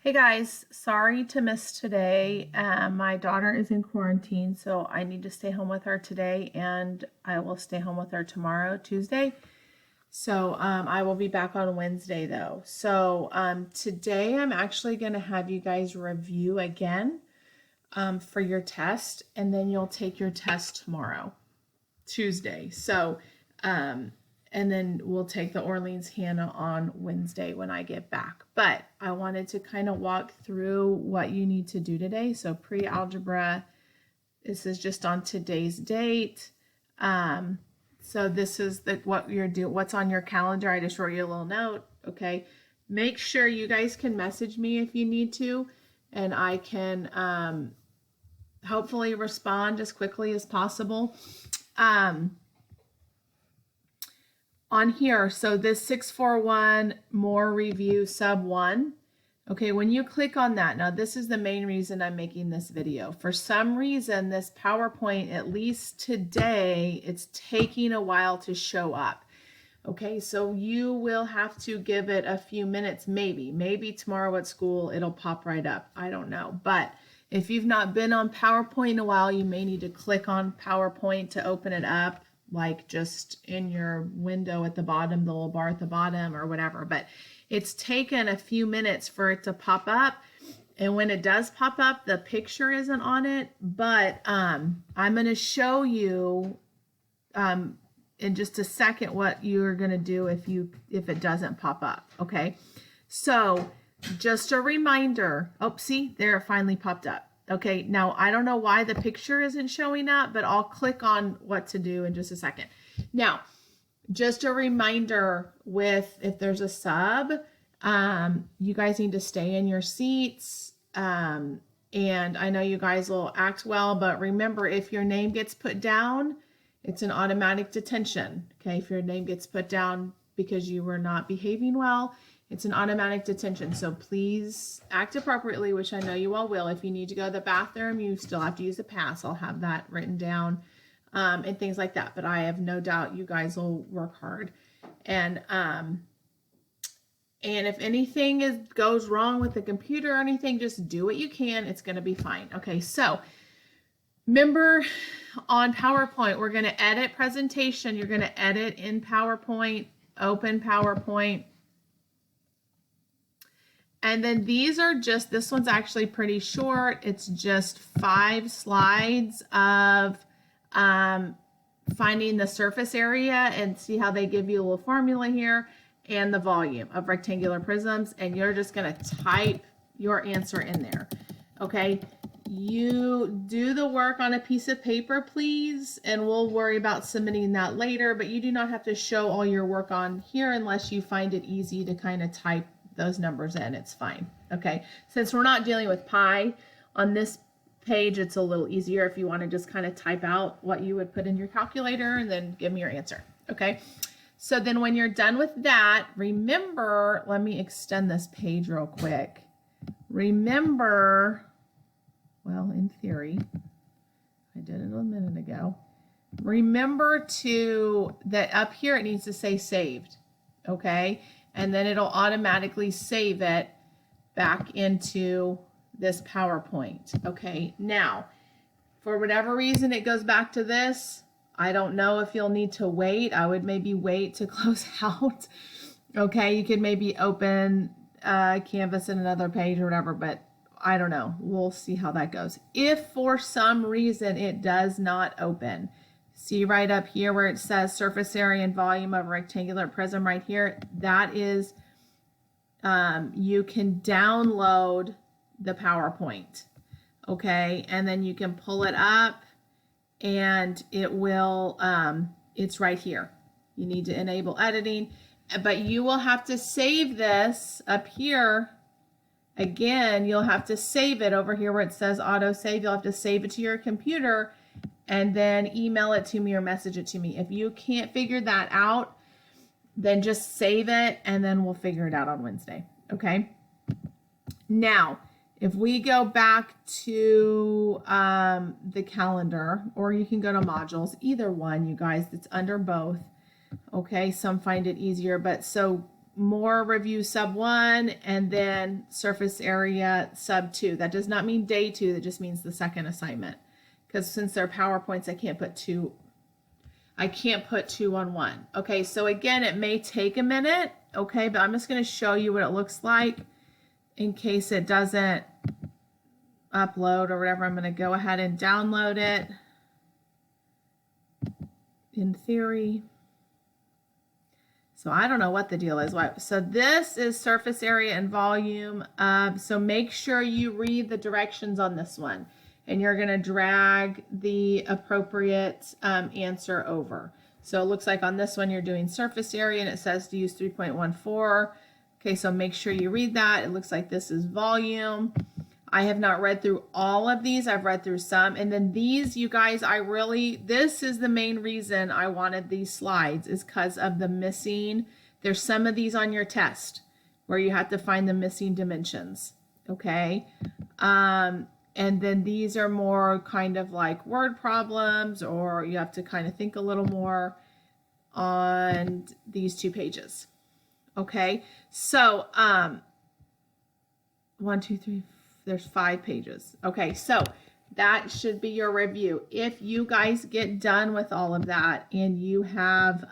Hey guys, sorry to miss today. My daughter is in quarantine, so I need to stay home with her today, and I will stay home with her tomorrow, Tuesday. So I will be back on Wednesday though. So today I'm actually going to have you guys review again for your test, and then you'll take your test tomorrow, Tuesday. So um, and then we'll take the Orleans Hannah on Wednesday when I get back. But I wanted to kind of walk through what you need to do today. So pre-algebra, this is just on today's date. So this is what you're doing, what's on your calendar. I just wrote you a little note. Okay. Make sure you guys can message me if you need to, and I can hopefully respond as quickly as possible. On here, so this 641 more review sub 1. Okay, when you click on that, now this is the main reason I'm making this video. For some reason, this PowerPoint, at least today, it's taking a while to show up. Okay, so you will have to give it a few minutes, maybe tomorrow at school, it'll pop right up. I don't know, but if you've not been on PowerPoint in a while, you may need to click on PowerPoint to open it up, like just in your window at the bottom, the little bar at the bottom or whatever. But it's taken a few minutes for it to pop up. And when it does pop up, the picture isn't on it. But I'm going to show you in just a second what you're going to do if it doesn't pop up. Okay. So just a reminder. Oh, see, there it finally popped up. Okay, now I don't know why the picture isn't showing up, but I'll click on what to do in just a second. Now, just a reminder if there's a sub, you guys need to stay in your seats. And I know you guys will act well, but remember, if your name gets put down, it's an automatic detention. Okay, if your name gets put down because you were not behaving well, it's an automatic detention. So please act appropriately, which I know you all will. If you need to go to the bathroom, you still have to use a pass. I'll have that written down and things like that. But I have no doubt you guys will work hard. And if anything goes wrong with the computer or anything, just do what you can. It's going to be fine. Okay, so remember on PowerPoint, we're going to edit presentation. You're going to edit in PowerPoint, open PowerPoint. And then these are just, this one's actually pretty short. It's just 5 slides of finding the surface area, and see how they give you a little formula here, and the volume of rectangular prisms. And you're just going to type your answer in there. Okay. You do the work on a piece of paper, please, and we'll worry about submitting that later, but you do not have to show all your work on here unless you find it easy to kind of type those numbers in. It's fine. Okay, since we're not dealing with pi on this page, it's a little easier if you want to just kind of type out what you would put in your calculator and then give me your answer. Okay, so then when you're done with that, remember, let me extend this page real quick. Remember, well, in theory, I did it a minute ago. Remember that up here it needs to say saved. Okay, and then it'll automatically save it back into this PowerPoint. Okay, now, for whatever reason it goes back to this, I don't know if you'll need to wait. I would maybe wait to close out. Okay, you could maybe open Canvas in another page or whatever, but I don't know. We'll see how that goes. If for some reason it does not open, see right up here where it says surface area and volume of a rectangular prism right here, that is, you can download the PowerPoint, okay? And then you can pull it up and it will, it's right here. You need to enable editing, but you will have to save this up here. Again, you'll have to save it over here where it says auto save. You'll have to save it to your computer and then email it to me or message it to me. If you can't figure that out, then just save it and then we'll figure it out on Wednesday. Okay. Now, if we go back to the calendar, or you can go to modules, either one, you guys, it's under both. Okay. Some find it easier, but so more review sub 1 and then surface area sub 2. That does not mean day 2. That just means the second assignment. Because since they're PowerPoints, I can't put two on one. Okay, so again, it may take a minute, okay, but I'm just going to show you what it looks like in case it doesn't upload or whatever. I'm going to go ahead and download it in theory. So I don't know what the deal is. So this is surface area and volume. So make sure you read the directions on this one. And you're going to drag the appropriate answer over. So it looks like on this one you're doing surface area and it says to use 3.14. Okay, so make sure you read that. It looks like this is volume. I have not read through all of these. I've read through some. And then these, you guys, this is the main reason I wanted these slides, is because of the missing. There's some of these on your test where you have to find the missing dimensions. Okay. And then these are more kind of like word problems, or you have to kind of think a little more on these 2 pages. Okay, so 1, 2, 3, there's 5 pages. Okay, so that should be your review. If you guys get done with all of that and you have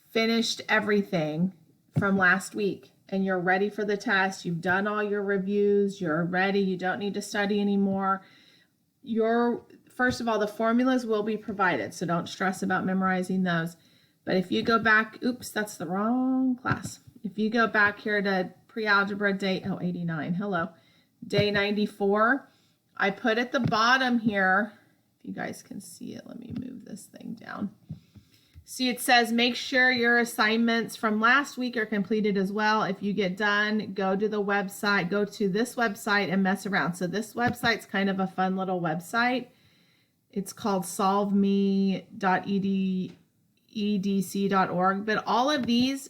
finished everything from last week, and you're ready for the test, you've done all your reviews, you're ready, you don't need to study anymore. First of all, the formulas will be provided, so don't stress about memorizing those. But if you go back, oops, that's the wrong class. If you go back here to pre-algebra day, 89, hello, day 94, I put at the bottom here, if you guys can see it, let me move this thing down. See, it says make sure your assignments from last week are completed as well. If you get done, go to the website, go to this website and mess around. So this website's kind of a fun little website. It's called solveme.edc.org. But all of these,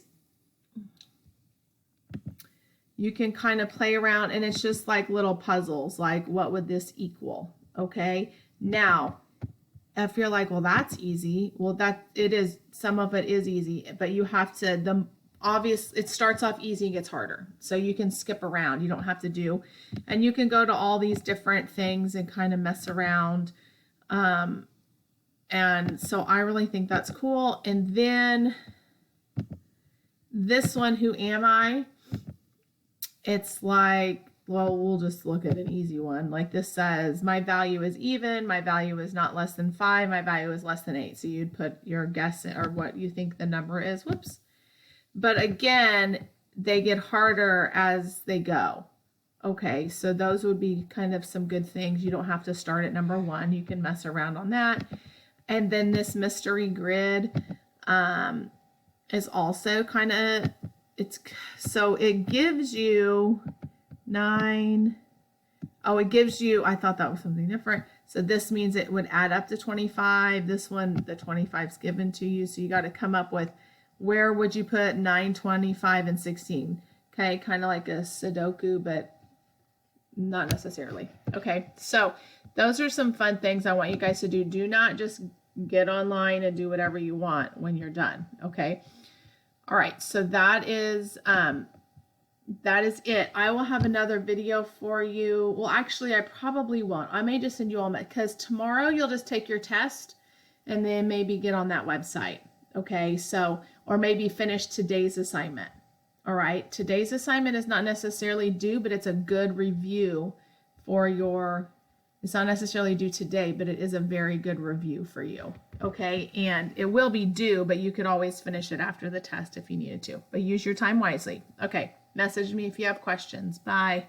you can kind of play around, and it's just like little puzzles, like what would this equal? Okay, now, if you're like, well, that's easy. Well, it is. Some of it is easy, but you have to, it starts off easy and gets harder. So you can skip around. You don't have to do, and you can go to all these different things and kind of mess around. And so I really think that's cool. And then this one, Who Am I? It's like, well, we'll just look at an easy one. Like this says, my value is even, my value is not less than 5, my value is less than 8. So you'd put your guess or what you think the number is. Whoops. But again, they get harder as they go. Okay, so those would be kind of some good things. You don't have to start at number 1. You can mess around on that. And then this mystery grid is also kind of, so it gives you 9. Oh, it gives you, I thought that was something different. So this means it would add up to 25. This one, the 25 is given to you. So you got to come up with, where would you put 9, 25, and 16? Okay, kind of like a Sudoku, but not necessarily. Okay, so those are some fun things I want you guys to do. Do not just get online and do whatever you want when you're done. Okay. All right, so that is it. I will have another video for you. Well, actually, I probably won't. I may just send you all, because tomorrow you'll just take your test and then maybe get on that website. Okay, so, or maybe finish today's assignment. All right, today's assignment is not necessarily due, but it's a good review for your, it's not necessarily due today, but it is a very good review for you. Okay, and it will be due, but you could always finish it after the test if you needed to. But use your time wisely. Okay, message me if you have questions. Bye.